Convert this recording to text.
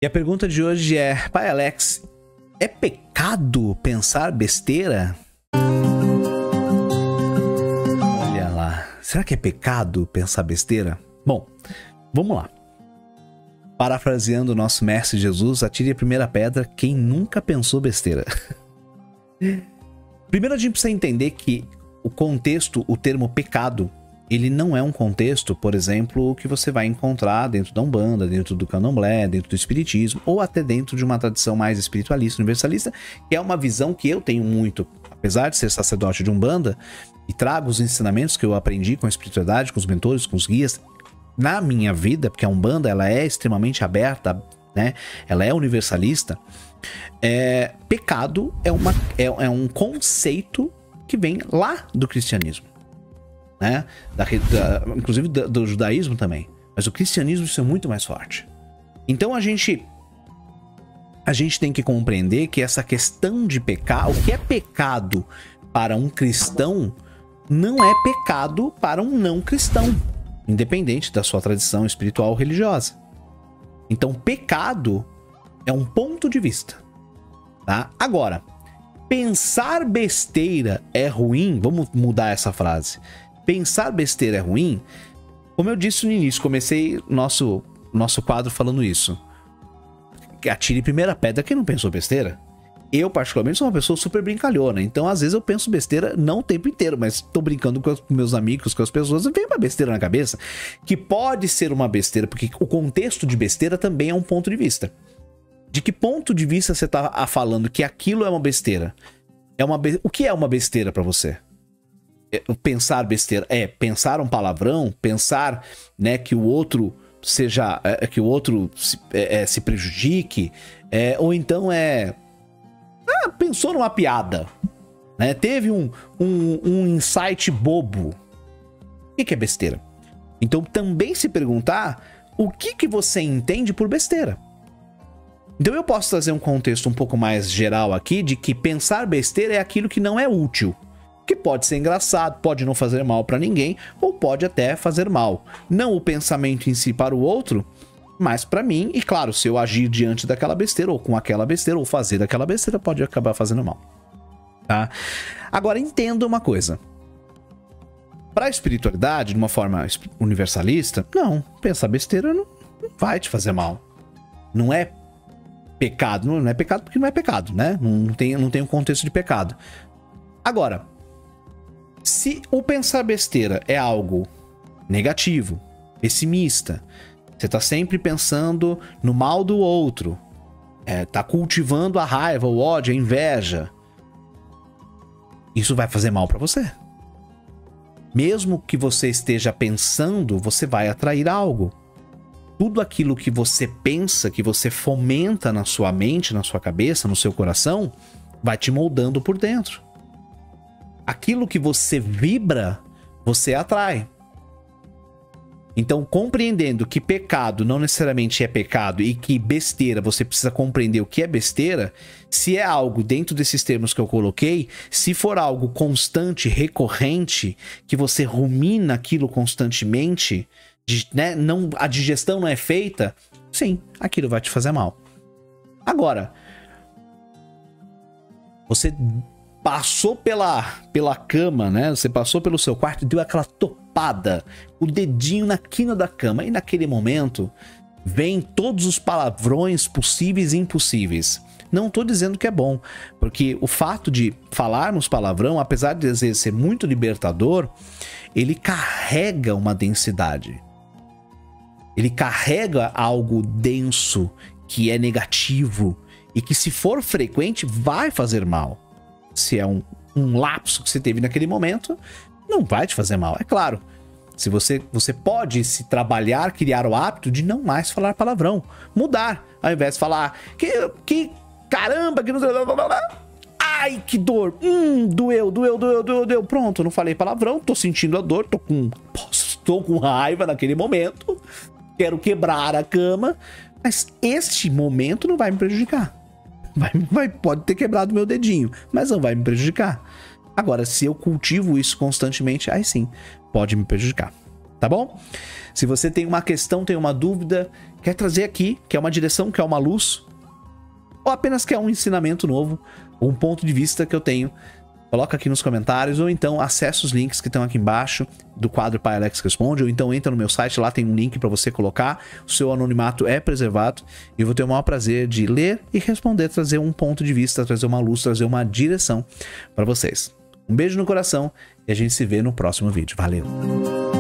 E a pergunta de hoje é: Pai Alex, é pecado pensar besteira? Olha lá, será que é pecado pensar besteira? Bom, vamos lá. Parafraseando o nosso mestre Jesus, atire a primeira pedra quem nunca pensou besteira. Primeiro a gente precisa entender que o contexto, o termo pecado, ele não é um contexto, por exemplo, que você vai encontrar dentro da Umbanda, dentro do Candomblé, dentro do Espiritismo, ou até dentro de uma tradição mais espiritualista, universalista, que é uma visão que eu tenho muito, apesar de ser sacerdote de Umbanda, e trago os ensinamentos que eu aprendi com a espiritualidade, com os mentores, com os guias, na minha vida, porque a Umbanda ela é extremamente aberta, né? Ela é universalista. Pecado é um conceito que vem lá do cristianismo, né? Inclusive do judaísmo também. Mas o cristianismo isso é muito mais forte. Então a gente tem que compreender que essa questão de pecar, o que é pecado para um cristão, não é pecado para um não cristão, independente da sua tradição espiritual ou religiosa. Então pecado é um ponto de vista, tá? Agora, pensar besteira é ruim? Vamos mudar essa frase. Pensar besteira é ruim? Como eu disse no início, comecei nosso quadro falando isso. Atire primeira pedra quem não pensou besteira. Eu, particularmente, sou uma pessoa super brincalhona. Então, às vezes, eu penso besteira, não o tempo inteiro, mas tô brincando com os meus amigos, com as pessoas, e vem uma besteira na cabeça, que pode ser uma besteira, porque o contexto de besteira também é um ponto de vista. De que ponto de vista você tá falando que aquilo é uma besteira? O que é uma besteira pra você? Pensar besteira é pensar um palavrão, pensar, né, que o outro seja, que o outro se prejudique, ou então pensou numa piada, né? Teve um insight bobo. O que é besteira? Então também se perguntar o que você entende por besteira. Então eu posso trazer um contexto um pouco mais geral aqui de que pensar besteira é aquilo que não é útil. Que pode ser engraçado, pode não fazer mal para ninguém, ou pode até fazer mal. Não o pensamento em si para o outro, mas para mim, e claro, se eu agir diante daquela besteira, ou com aquela besteira, ou fazer daquela besteira, pode acabar fazendo mal. Tá? Agora, entenda uma coisa. Para a espiritualidade, de uma forma universalista, não, pensar besteira não vai te fazer mal. Não é pecado, não é pecado porque não é pecado, né? Não tem um contexto de pecado. Agora, se o pensar besteira é algo negativo, pessimista, você tá sempre pensando no mal do outro, tá cultivando a raiva, o ódio, a inveja, isso vai fazer mal pra você. Mesmo que você esteja pensando, você vai atrair algo. Tudo aquilo que você pensa, que você fomenta na sua mente, na sua cabeça, no seu coração, vai te moldando por dentro. Aquilo que você vibra, você atrai. Então, compreendendo que pecado não necessariamente é pecado e que besteira, você precisa compreender o que é besteira, se é algo dentro desses termos que eu coloquei, se for algo constante, recorrente, que você rumina aquilo constantemente, né, a digestão não é feita, sim, aquilo vai te fazer mal. Agora, você passou pela cama, né? Você passou pelo seu quarto e deu aquela topada, o dedinho na quina da cama. E naquele momento, vem todos os palavrões possíveis e impossíveis. Não tô dizendo que é bom, porque o fato de falarmos palavrão, apesar de às vezes ser muito libertador, ele carrega uma densidade. Ele carrega algo denso, que é negativo, e que se for frequente, vai fazer mal. Se é um lapso que você teve naquele momento, não vai te fazer mal, é claro. Se você pode se trabalhar, criar o hábito de não mais falar palavrão, mudar, ao invés de falar que caramba, que não sei, ai, que dor, doeu, pronto, não falei palavrão, tô sentindo a dor, tô com raiva naquele momento, quero quebrar a cama, mas este momento não vai me prejudicar. Pode ter quebrado meu dedinho, mas não vai me prejudicar. Agora, se eu cultivo isso constantemente, aí sim, pode me prejudicar, tá? tá bom? Se você tem uma questão, tem uma dúvida, quer trazer aqui, quer uma direção, quer uma luz, ou apenas quer um ensinamento novo, ou um ponto de vista que eu tenho, coloca aqui nos comentários, ou então acessa os links que estão aqui embaixo do quadro Pai Alex Responde, ou então entra no meu site, lá tem um link para você colocar, o seu anonimato é preservado, e eu vou ter o maior prazer de ler e responder, trazer um ponto de vista, trazer uma luz, trazer uma direção para vocês. Um beijo no coração e a gente se vê no próximo vídeo. Valeu!